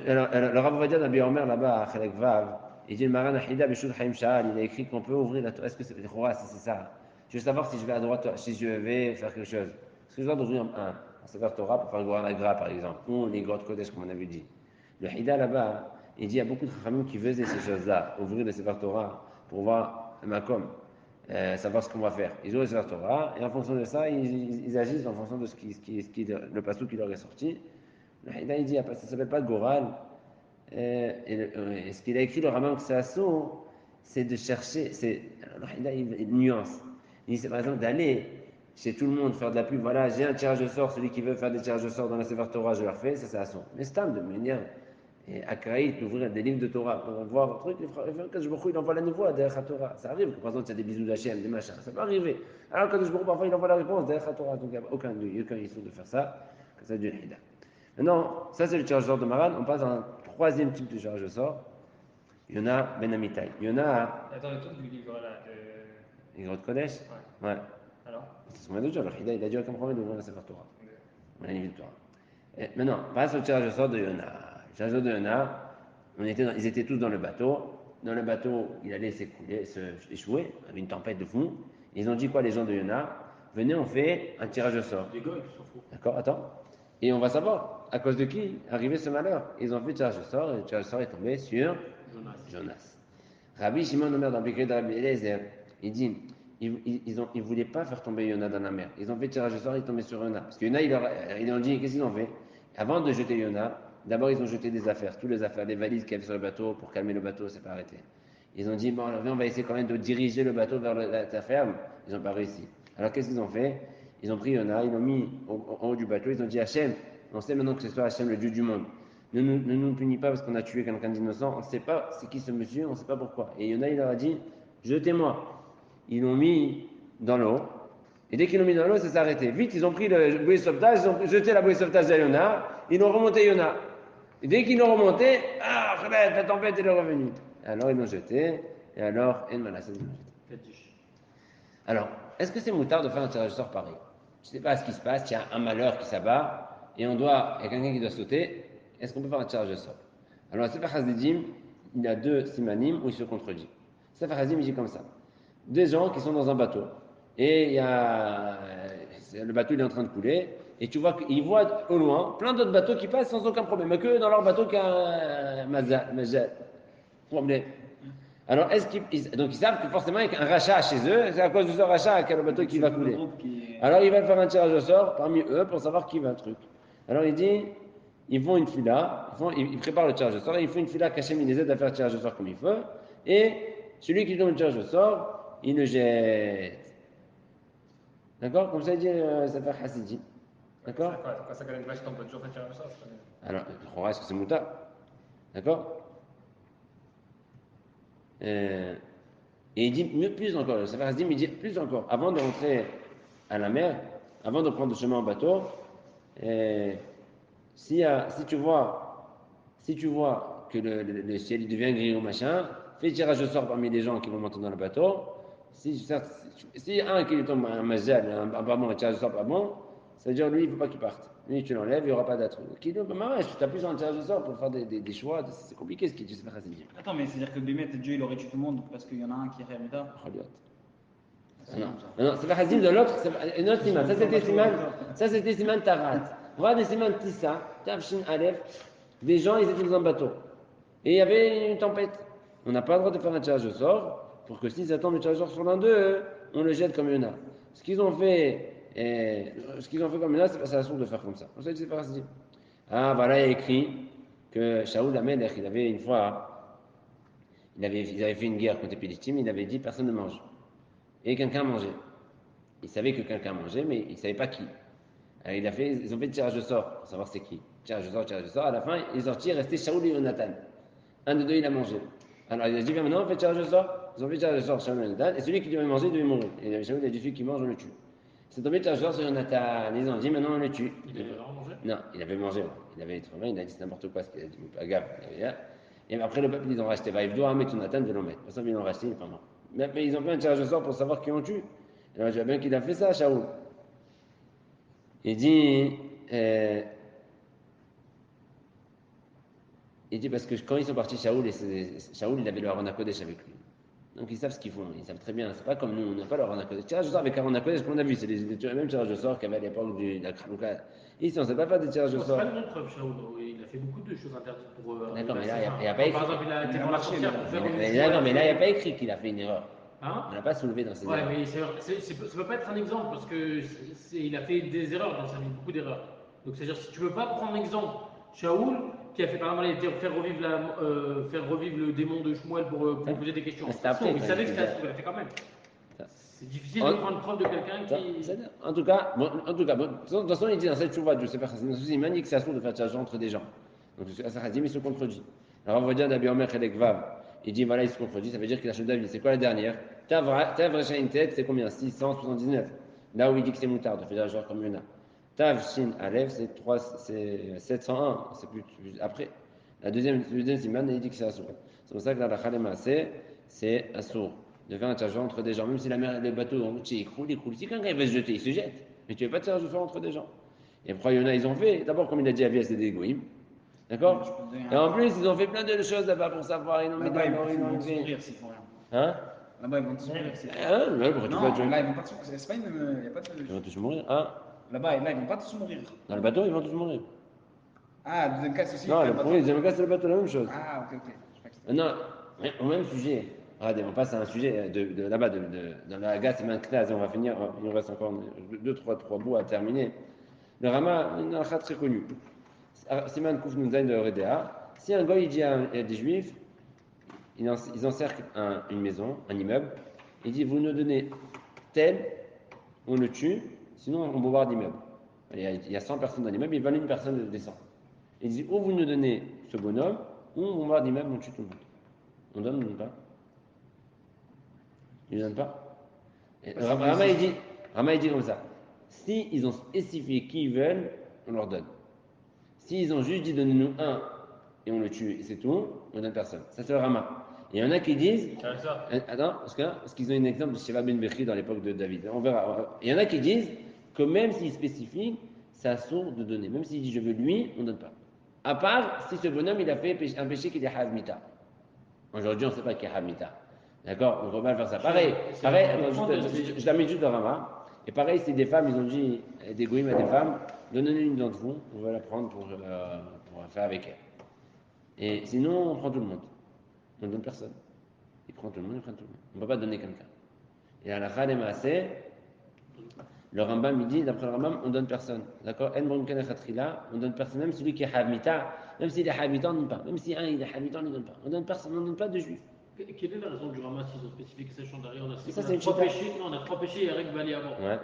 alors, le Rav Ovadia d'Abi Omer là-bas, à Chalek Vav, il dit le Maran Ahida Bishul Chaim Sha'al, il a écrit qu'on peut ouvrir la Torah. Est-ce que c'est ça? Je veux savoir si je vais à droite, si je vais faire quelque chose. Est-ce que je dois ouvrir un Sefer Torah pour faire le Goran Agra par exemple, ou les Grottes Kodesh comme on avait dit. Le Hida là-bas, il dit il y a beaucoup de Chachamim qui faisaient ces choses-là, ouvrir le Sefer Torah pour voir le Makom, savoir ce qu'on va faire. Ils ouvrent le Sefer Torah et en fonction de ça, ils agissent en fonction de le passou qui leur est sorti. Le Haïda, il dit, ça ne s'appelle pas Goral. Et ce qu'il a écrit, le Rambam Ksaaso, c'est de chercher, le Haïda, il nuance. Il dit, c'est par exemple d'aller chez tout le monde faire de la pub. Voilà, j'ai un tirage de sort, celui qui veut faire des tirages de sort dans la Sefer Torah, je leur fais, ça c'est à son. Mais c'est de manière acraïque, d'ouvrir des livres de Torah pour voir un truc, quand je il envoie la nouveau derrière la Torah. Ça arrive que par exemple, il y a des bisous d'Hachem, des machins, ça peut arriver. Alors quand je parfois, il envoie la réponse derrière la Torah, donc il n'y a aucun issue de faire ça, que ça du Haïda. Maintenant, ça c'est le tirage de sort de Maran. On passe à un troisième type de tirage de sort. Il y en a Ben Amitai. Il y en a. Attends, le truc du livre là. Les Grottes Kodesh. Ouais. Ouais. Alors C'est ce qu'on vient de dire. Le Hida, il a dit aucun problème d'ouvrir la Sefer Torah. On a une victoire. Maintenant, on passe au tirage de sort de Yona. Le tirage de sort de Yona, ils étaient tous dans le bateau. Dans le bateau, il allait échouer. Il y avait une tempête de fou. Ils ont dit quoi, les gens de Yona? Venez, on fait un tirage de sort. Des gars, ils s'en foutent. D'accord, attends. Et on va savoir à cause de qui arrivait ce malheur. Ils ont fait le tirage de sort et le tirage de sort est tombé sur Jonas. Rabbi Shimon Omer dans Bikri de Rabbi Eliezer, il dit ils ne voulaient pas faire tomber Yona dans la mer. Ils ont fait le tirage de sort, il est tombé sur Yona. Parce que Yona, ils ont dit qu'est-ce qu'ils ont fait? Avant de jeter Yona, d'abord ils ont jeté des affaires, toutes les affaires, les valises qu'il y avait sur le bateau pour calmer le bateau, c'est pas arrêté. Ils ont dit bon, alors on va essayer quand même de diriger le bateau vers la ferme. Ils n'ont pas réussi. Alors qu'est-ce qu'ils ont fait? Ils ont pris Yona, ils l'ont mis en haut du bateau, ils ont dit Hachem, on sait maintenant que c'est toi Hachem, le Dieu du monde. Ne nous punis pas parce qu'on a tué quelqu'un d'innocent, on ne sait pas c'est qui ce monsieur, on ne sait pas pourquoi. Et Yona, il leur a dit jetez-moi. Ils l'ont mis dans l'eau, et dès qu'ils l'ont mis dans l'eau, ça s'est arrêté. Vite, ils ont pris le bouée de sauvetage, ils ont jeté la bouée de sauvetage à Yona, ils ont remonté Yona. Et dès qu'ils l'ont remonté, la tempête est revenue. Alors ils l'ont jeté, et alors, alors, est-ce que c'est moutard de faire un tirage de sort pareil? Je ne sais pas ce qui se passe, il y a un malheur qui s'abat, et il y a quelqu'un qui doit sauter, est-ce qu'on peut faire un tirage de sort? Alors, le Sefer Hasidim, il y a deux simanim où il se contredit. Le Sefer Hasidim, il dit comme ça. Deux gens qui sont dans un bateau, et le bateau il est en train de couler, et tu vois qu'ils voient au loin plein d'autres bateaux qui passent sans aucun problème, mais que dans leur bateau qu'il y a un mazal, problème. Alors, donc ils savent que forcément il y a un rachat chez eux, c'est à cause de ce rachat qu'il y a le bateau qui va couler. Alors ils veulent faire un tirage au sort parmi eux pour savoir qui va le truc. Alors il dit, ils font une fila, ils préparent le tirage au sort, et ils font une fila qu'Hachem il les aide à faire le tirage au sort comme il faut, et celui qui donne le tirage au sort, il le jette. D'accord? Comme ça il dit, ça fait Hassidi. D'accord? Quand ça gagne vache, on peut toujours faire tirage au sort. Alors, est-ce que c'est mouta? D'accord? Et il dit plus encore, le Sefer Hasidim, il dit plus encore, avant de rentrer à la mer, avant de prendre le chemin en bateau, si tu vois que le ciel il devient gris ou machin, fais tirage au sort parmi les gens qui vont monter dans le bateau. Si un qui tombe un mazal, un tirage au sort pas bon, ça veut dire lui il ne faut pas qu'il parte. Lui tu l'enlèves, il n'y aura pas d'attrou. Qui dit, tu as plus un tirage au sort pour faire des choix, c'est compliqué ce qui se fait Hasidim. Attends, mais c'est-à-dire que Bémet, Dieu il aurait tué tout le monde parce qu'il y en a un qui est Réamida. Non, c'est pas Hasidim de l'autre, c'est une autre siman. Ça c'était siman Tarat. On va des siman Tissa, Tavshin Aleph, des gens ils étaient dans un bateau. Et il y avait une tempête. On n'a pas le droit de faire un tirage au sort pour que s'ils attendent le tirage au sort sur l'un d'eux, on le jette comme Yona. Ce qu'ils ont fait comme Yona, c'est la source de faire comme ça. On sait que c'est pas Hasidim. Ah, voilà, il y a écrit que Shaoul Amelech, il avait une fois, ils avaient fait une guerre contre les Philistines, il avait dit personne ne mange. Et quelqu'un mangeait. Il savait que quelqu'un mangeait, mais il ne savait pas qui. Alors ils ont fait le tirage de sort pour savoir c'est qui. Tirage de sort. À la fin, ils ont sorti, restait Shaoul et Jonathan. Un de deux, il a mangé. Alors il a dit, viens maintenant, on fait le tirage de sort. Ils ont fait le tirage de sort, Shaoul et Jonathan. Et celui qui devait manger, devait mourir. Et Shaoul a dit, celui qui mange, on le tue. C'est tombé le tirage de sort sur Jonathan. Ils ont dit, maintenant, on le tue. Il avait vraiment mangé? Non, il avait mangé. Il avait été il a dit, c'est n'importe quoi ce qu'il a dit. Pas gaffe. Et après, le peuple, ils ont racheté. Va, Yvdou, Ahmed, Jonathan, de l'Omet. Pour ça, ils l'ont racheté, il est pas mort. Mais ils ont fait un tirage au sort pour savoir qui on tue. Alors, je vois bien qu'il a fait ça, Shaoul. Il dit, euh, parce que quand ils sont partis, Shaoul, il avait le Haron HaKodesh avec lui. Donc ils savent ce qu'ils font, ils savent très bien. C'est pas comme nous, on n'a pas le Haron HaKodesh. Tirage au sort avec Haron HaKodesh, qu'on a vu, c'est les mêmes tirages au sort qu'il y avait à l'époque de la Khanouka. Ici, on ne sait pas faire des tirages au C'est sort. pas une bonne preuve, Shaoul. Il a fait beaucoup de choses interdites pour. D'accord, mais là, arriver à il n'y a ses pas fins. écrit. Par exemple, il a été Il a voir la marché, sorcière mais pour faire Mais d'accord, mais là, il n'y a pas écrit qu'il a fait une erreur. Hein? On n'a pas soulevé dans ces Ouais, erreurs. mais ça peut pas être un exemple parce que il a fait des erreurs dans sa vie, beaucoup d'erreurs. Donc c'est-à-dire si tu veux pas prendre exemple, Shaoul qui a fait par exemple faire revivre le démon de Shmuel pour lui poser des questions. Mais c'était après, Il quand savait il que c'était faisait- Assour, il l'a fait quand même. Ça. C'est difficile En- de prendre preuve de quelqu'un qui. En tout cas, bon, de toute façon, il dit dans cette chouva, je sais pas, c'est il m'a dit que c'est assourd de faire tirage entre des gens. Donc, Asahazim, il se contredit. Alors, on va dire d'Abi Omer Chelek Vav. Il dit, voilà, il se contredit, ça veut dire qu'il a choisi David. C'est quoi la dernière Tav Recha Intet, c'est combien 679. Là où il dit que c'est moutard, de faire genre comme Yona. Tav Shin Alev, c'est 701, c'est plus après. Le deuxième siman, il dit que c'est assourd. C'est pour ça que la Khalema, c'est assourd de faire un tirage entre des gens, même si la mer, les bateaux il coule. Si quelqu'un va se jeter, il se jette. Mais tu ne fais pas de tirage au sort entre des gens. Et après, il y en a, ils ont fait. D'abord, comme il a dit, Avias, c'est des goïms. D'accord. Je peux te donner Et en un- plus, ils ont fait plein de choses là-bas pour savoir. Ils ont mis Là-bas, dans l'or, ils ils ont vont tous enlevé. mourir s'ils font rien. Hein Là-bas, ils vont tous mourir s'ils font rien. Hein ouais, pourquoi tu Non, vas tuer là, ils vont pas tous. C'est pas une. Il y a pas Ils vont de. tous mourir. Hein Là-bas, ils vont pas tous mourir. Dans le bateau, ils vont tous mourir. Ah, le deuxième cas, c'est aussi. Non, le le bateau. premier, le deuxième cas, c'est le bateau, la même chose. Ah, ok. Je crois que c'était- Non, mais au même sujet. Regardez, on passe à un sujet de là-bas, dans la Hagat, c'est maintenant, on va finir, il nous reste encore trois bouts à terminer. Le Rama, il y a un très connu. Siman Kouf Nunzain de Redea. Si un goy dit à des juifs, ils encerclent une maison, un immeuble, il dit vous nous donnez tel, on le tue, sinon on bombarde l'immeuble. Il y a 100 personnes dans l'immeuble, il veulent une personne descend. Il dit ou vous nous donnez ce bonhomme, ou on bombarde l'immeuble, on tue tout le monde. On donne ou on donne pas Il ne donne pas. Et Rama il dit comme ça. Si ils ont spécifié qui ils veulent, on leur donne. S'ils ont juste dit donnez-nous un et on le tue et c'est tout, on donne personne. Ça c'est le Rama. Et il y en a qui disent. C'est ça. Attends, parce qu'ils ont un exemple de Sheva ben Bechri dans l'époque de David. On verra. Il y en a qui disent que même s'il spécifie, c'est assourd de donner. Même s'il dit je veux lui, on ne donne pas. À part si ce bonhomme il a fait un péché qui est Havmita. Aujourd'hui on ne sait pas qui est Havmita. D'accord. On ne va pas faire ça. Pareil, je la mets juste dans Rama. Et pareil, si des femmes, ils ont dit, des goïms à des femmes, donnez-nous une d'entre vous, on va la prendre pour faire avec elle. Et sinon, on prend tout le monde. On ne donne personne. Ils prennent tout le monde, ils prennent tout le monde. On ne peut pas donner quelqu'un. Et à la fin des Maaseh, le Rambam, il dit, d'après le Rambam, on ne donne personne. D'accord. On donne personne, même celui qui est Hamita, même s'il est Hamita, on ne donne pas. Même si un il est Hamita, on ne donne pas. On donne personne, on ne donne pas de juifs. Quelle est la raison du Rama s'ils ont spécifié que c'est Chandari? Ça, c'est une trois chita. péchés, non, on a trois péchés et règle va aller avant. Ouais.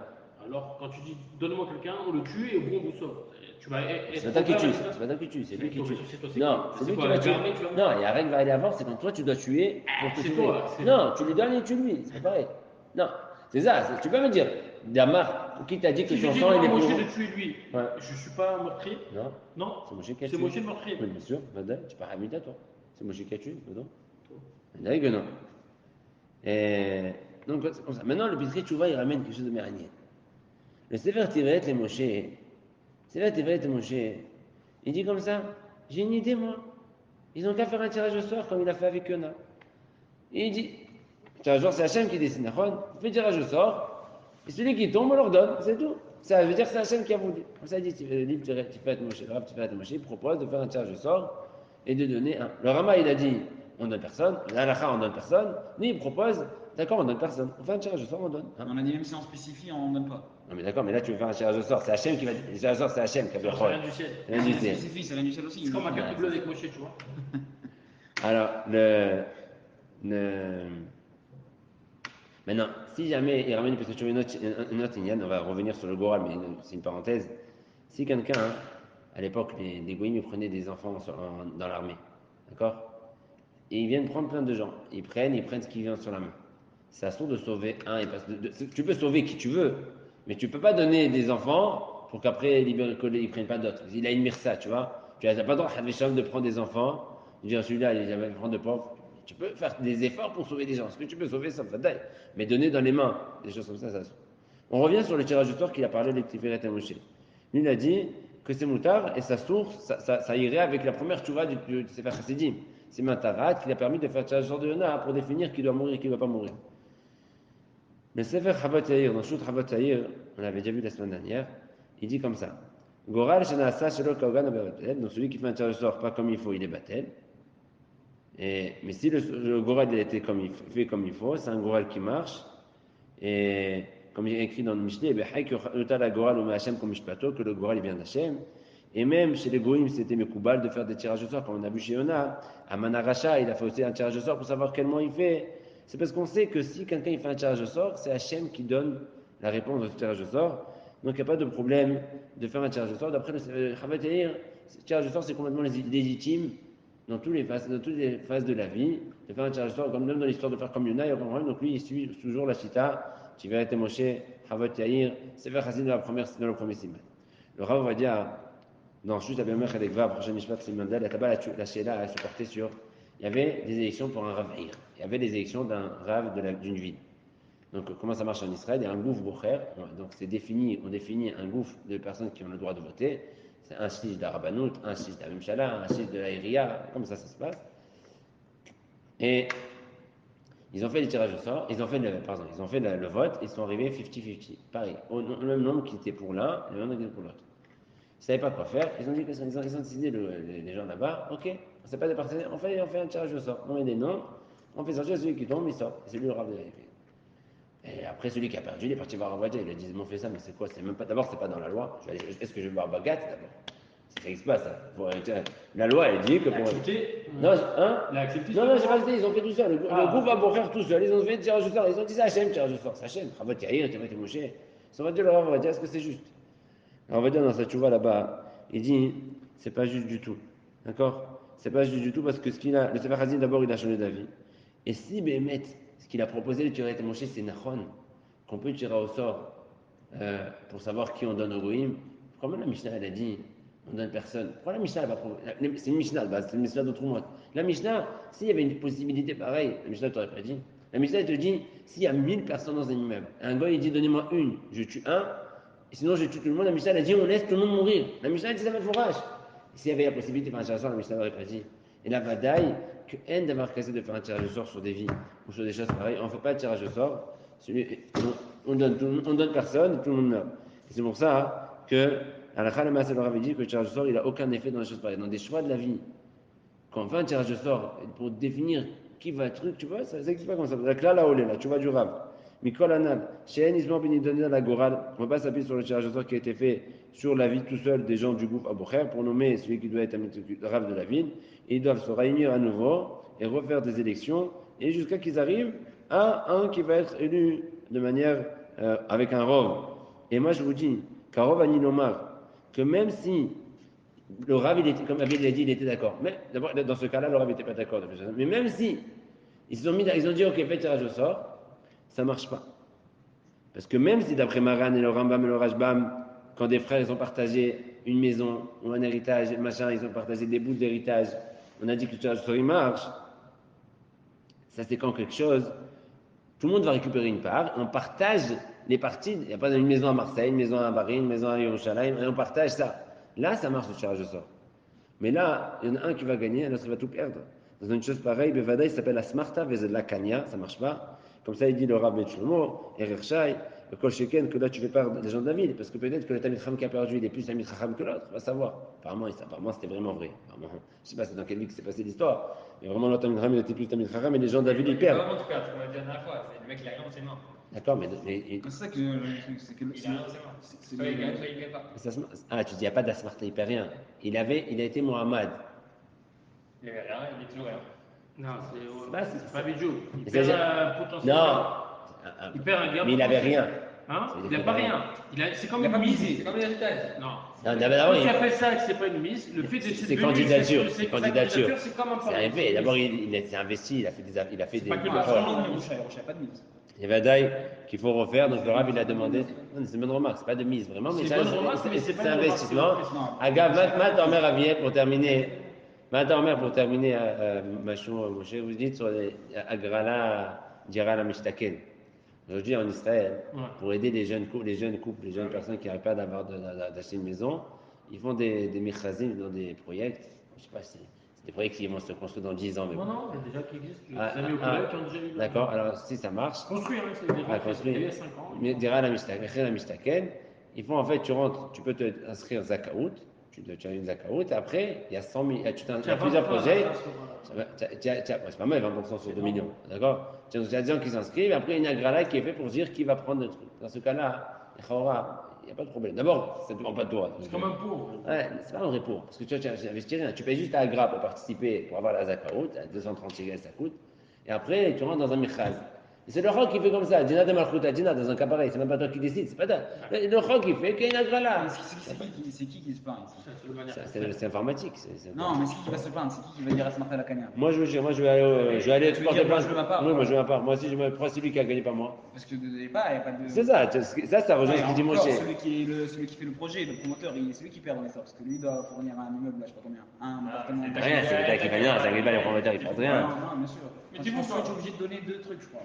Alors quand tu dis donne-moi quelqu'un, on le tue et bon, on vous sauve. Tu vas être. C'est pas toi qui tue, c'est pas toi qui tue, c'est lui qui tue. C'est toi, Non, c'est lui qui va tuer. Non, il y a règle va aller avant, c'est quand toi tu dois tuer pour te C'est tuer. toi, c'est- Non, tu lui donnes et tu lui, c'est pareil. Non, c'est ça, tu peux me dire, Damar, qui t'a dit que Si je ton dis sang il est moi, plus Moshe gros de tuer lui, Ouais. je suis pas un meurtrier? Non, Non, c'est Moshe qui a c'est tué. Moshe le meurtrier. Oui, bien sûr, madame, tu pas Hamida toi. C'est Moshe qui a tué, non D'ailleurs que non. Et donc, c'est comme ça. Maintenant, le Pitri Tchouva, il ramène quelque chose de méranier. Le Sefer Tiret, les Moshe, il dit comme ça, j'ai une idée moi. Ils n'ont qu'à faire un tirage au sort comme il a fait avec Yona. Et il dit, tirage au sort, c'est Hachem qui décide. Il fait tirage au sort, et celui qui tombe, on leur donne, c'est tout. Ça veut dire que c'est Hachem qui a voulu. Comme ça, il dit, Tiferet Moshe, il propose de faire un tirage au sort et de donner un. Le Rama, il a dit, on donne personne. L'Alacha, on donne personne. Lui, il propose, d'accord, on donne personne. On fait un tirage au sort, on donne. On a dit même si on spécifie, on ne donne pas. Non mais d'accord, mais là tu veux faire un tirage au sort, c'est Hachem qui va. Le tirage au sort, c'est Hachem qui a fait le Ça rôle. vient du ciel. Rien du Si on ciel. spécifie, ça vient du ciel aussi. C'est comme un Ouais, carte bleue avec Moshe, tu vois. Alors, maintenant, si jamais il ramène peut-être une autre Inyan, on va revenir sur le Goral, mais c'est une parenthèse. Si quelqu'un, à l'époque, les Goïms, ils prenaient des enfants dans l'armée, d'accord? Et ils viennent prendre plein de gens. Ils prennent ce qui vient sur la main. C'est à son de sauver un. Tu peux sauver qui tu veux, mais tu peux pas donner des enfants pour qu'après ils prennent pas d'autres. Il a une mirsa, tu vois. Tu n'as pas le droit de prendre des enfants Dire celui-là, il avait prendre de pauvre. Tu peux faire des efforts pour sauver des gens. Ce que tu peux sauver, ça va d'ailleurs. Mais donner dans les mains, des choses comme ça. On revient sur le tirage au sort qu'il a parlé de Tiferet et Moshe. Lui, il a dit que c'est moutard et sa source, ça irait avec la première tchouva du Sefer Chassidim. C'est Matarat qui a permis de faire le tirage au sort de Yona pour définir qui doit mourir et qui ne doit pas mourir. Mais Sefer Chavat Yair, dans Shut Chavat Yair, on l'avait déjà vu la semaine dernière, il dit comme ça. Goral Shenasa Shelo Kaugan Abatel, donc celui qui fait un tirage au sort pas comme il faut, il est batel. Mais si le Goral il a été fait comme il faut, c'est un Goral qui marche. Et comme il est écrit dans le Mishneh, que le Goral vient d'Hachem. Et même chez les Goïms, c'était Mekoubal de faire des tirages au sort, comme on a vu chez Yona. À Manaracha, il a fait aussi un tirage au sort pour savoir quel mois il fait. C'est parce qu'on sait que si quelqu'un il fait un tirage au sort, c'est Hachem qui donne la réponse au tirage au sort. Donc il n'y a pas de problème de faire un tirage au sort. D'après le Chavat Yair, le tirage au sort, c'est complètement légitime dans toutes les phases de la vie, de faire un tirage au sort, comme même dans l'histoire de faire comme Yona, il y a aucun problème. Donc lui, il suit toujours la Shita. Tu verras tes Moshe, Chavat Yair, Sefer Chassid dans le premier siman. Le Rav va dire, dans Chut Abiyamech avec Vav, prochain Mishpat Simandal, la Sheila elle se portait sur, il y avait des élections pour un Rav Haïr. Il y avait des élections d'un Rav d'une ville. Donc comment ça marche en Israël? Il y a un gouffre Bocher, donc on définit un gouffre de personnes qui ont le droit de voter. C'est un shlish de la Rabbanout, un shlish de la Mimshala, un shlish de la Iriya, comme ça se passe. Et ils ont fait les tirages au sort, ils ont fait le vote, ils sont arrivés 50-50. Pareil, le même nombre qui était pour l'un, le même nombre qui était pour l'autre. Ils ne savaient pas quoi faire, ils ont décidé, les gens là-bas, ok, on ne sait pas des partenaires, on fait un tirage au sort, on met des noms, on fait sortir celui qui tombe, il sort. C'est lui le Rav de la Iriya. Et après, celui qui a perdu, il est parti voir Ravadia, il a dit, ils m'ont fait ça, mais c'est quoi? D'abord, c'est pas dans la loi. Est-ce que je vais voir Bagat d'abord? Ça n'existe pas, ça. La loi, elle dit que pour. Non, hein? Il a accepté. Non, j'ai pas accepté, ils ont fait tout seul. Le groupe va pour faire tout seul. Ils ont fait tirage au sort. Ils ont dit ça, Hachem, tirage au sort. C'est Hachem. Ravat Yair, tu vas te moucher. Ils ont dit, le Rav va dire, est-ce que c'est juste? Alors, on va dire dans sa tchouva là-bas, il dit, c'est pas juste du tout. D'accord? C'est pas juste du tout parce que le Sefer Chazin, d'abord, il a changé d'avis. Et si Bémet, ce qu'il a proposé de tirer Moshe, c'est Nachon, qu'on peut tirer au sort pour savoir qui on donne au Goïm. Pourquoi la Mishnah, elle a dit, on donne personne? Pourquoi la Mishnah, elle va proposer? C'est une Mishnah de base, c'est une Mishnah d'autre mois. La Mishnah, s'il y avait une possibilité pareille, la Mishnah t'aurait pas dit. La Mishnah, elle te dit, s'il y a 1000 personnes dans un immeuble, un gars, il dit, donnez-moi une, je tue un, et sinon je tue tout le monde, la Mishnah, elle a dit, on laisse tout le monde mourir. La Mishnah, elle dit, ça va être fourrage. S'il y avait la possibilité de faire un tirage au sort, la Mishnah n'aurait pas dit. Et la Vadaï, que haine d'avoir cassé de faire un tirage au sort sur des vies ou sur des choses pareilles, on ne fait pas de tirage au sort, on donne personne, tout le monde meurt. Et c'est pour ça que Alakha le Maaseh leur avait dit que le tirage au sort, il n'a aucun effet dans les choses pareilles. Dans des choix de la vie, quand on fait un tirage au sort pour définir qui va être truc, tu vois, ça n'existe pas comme ça. La Klala Olé, là, tu vois du Rav. Mikol Anal, She'en Isman Benidonné la Goral, on ne va pas s'appuyer sur le tirage au sort qui a été fait sur la vie tout seul des gens du groupe Aboucher pour nommer celui qui doit être le Rav de la ville. Et ils doivent se réunir à nouveau et refaire des élections et jusqu'à qu'ils arrivent à un qui va être élu de manière avec un Rov. Et moi je vous dis, Karov Aninomar, que même si le Rav, comme Abid l'a dit, il était d'accord. Mais d'abord, dans ce cas-là, le Rav n'était pas d'accord. Mais même si ils ont dit, ok, faites tirage au sort, ça ne marche pas. Parce que même si d'après Maran et le Rambam et le Rajbam, quand des frères ils ont partagé une maison ou un héritage, machin, ils ont partagé des bouts d'héritage, on a dit que le tirage au sort il marche, ça c'est quand quelque chose, tout le monde va récupérer une part, on partage les parties, il n'y a pas une maison à Marseille, une maison à Paris, une maison à Yerushalayim, et on partage ça. Là, ça marche le tirage au sort. Mais là, il y en a un qui va gagner, l'autre va tout perdre. Dans une chose pareille, Bevada, il s'appelle la Smarta, Vezed la Kanya, ça marche pas. Comme ça, il dit le Rav Ben Shlomo, Erechai, le Kol Sheken, que là tu fais part des gens de la ville, parce que peut-être que le Talmid Chacham qui a perdu, il est plus Talmid Chacham que l'autre, on va savoir. Apparemment, c'était vraiment vrai. Apparemment, je ne sais pas c'est dans quelle ville que s'est passée l'histoire, mais vraiment, le Talmid Chacham, il était plus Talmid Chacham, et les gens de la ville, ils perdent. Vraiment, tu perds, comme on l'a dit la dernière fois. Le mec, il a rien, c'est mort. D'accord, mais C'est ça que c'est que Il a rien, c'est mort. Il gagne pas. tu dis, il n'y a pas d'Asmarta, il perd rien. Il a été Mohamed. Il avait rien, il est toujours rien. Non, C'est c'est pas Bidjou. Il C'est- perd un potentiel. Non, Il perd un gain. mais il n'avait rien. Hein? Ça veut Il dire n'a pas qu'il a rien. C'est comme Il a pas une mise. misé, c'est comme l'héritage. Non. Non, d'abord, Quand tu appelles ça que c'est pas une mise, le fait de c'est candidature, c'est candidature. C'est comme un C'est arrivé. D'abord, il s'est investi, il a fait des pas que le efforts. Rocha, pas de mise. Il y avait Daï qu'il faut refaire, donc le Rav il a demandé. Non, c'est une bonne remarque, c'est pas de mise vraiment, mais C'est une bonne remarque, mais c'est pas c'est une investissement. remarque, Aga, Mat, Omer Aviel, pour terminer. Maintenant, Omer, pour terminer, Machou, Moshe, vous dites sur les Agrala, Dira la Mishtaken. Aujourd'hui, en Israël, Ouais. pour aider les jeunes couples, les jeunes personnes qui n'arrivent pas d'acheter une maison, ils font des michazim dans des projets. Je ne sais pas si c'est des projets qui vont se construire dans 10 ans. Mais Non, bon. non, il y a déjà qui existe. J'ai Ah, des amis au ah, collège qui ont déjà eu. D'accord, alors si ça marche, Construit, hein, c'est des gens qui ont construit. il y a 5 ans. Mais Dira la Mishtaken, ils font en fait, tu rentres, tu peux te inscrire Zakaout, tu as une Zakaout, et après, il y a 100 000, il y a plusieurs projets. C'est pas mal, 20% sur 2 millions, d'accord? Tu as des gens qui s'inscrivent, et après, il y a une agrala qui est fait pour dire qui va prendre le truc. Dans ce cas-là, il n'y a pas de problème. D'abord, ça ne dépend pas de toi. C'est comme un pot. Ouais, c'est pas un vrai pour. Parce que tu n'investis rien. Tu payes juste à Agra pour participer, pour avoir la Zakaout, à 230 shekels ça coûte. Et après, tu rentres dans un michaz. Et c'est le Chok qui fait comme ça. Dina de Malchouta, Dina, dans un cas pareil, c'est même pas toi qui décide, c'est pas toi. Le Chok qui fait qu'il y a une agrala. C'est qui se plaint ici? C'est le manière. C'est informatique. Non, mais c'est qui va se plaindre? C'est qui va dire à Smarta la Kanya? Moi, je vais aller Tu veux dire, moi, je veux ma part, Oui, moi, quoi. je veux ma part. Moi aussi, je me prends celui qui a gagné, pas moi. Parce que de départ, il n'y a pas de. C'est ça, ça rejoint Ouais, ce qu'il dit encore, Moshe. celui qui fait le projet, le promoteur, c'est lui qui perd dans l'histoire. Parce que lui doit fournir un immeuble, là, je sais pas combien. Un appartement. Rien, c'est l'État qui fait rien, ça arrive pas, les promoteurs, ils prennent rien. Non, bien sûr. Mais Quand tu tu vois, construis, tu es obligé de donner deux trucs, je crois.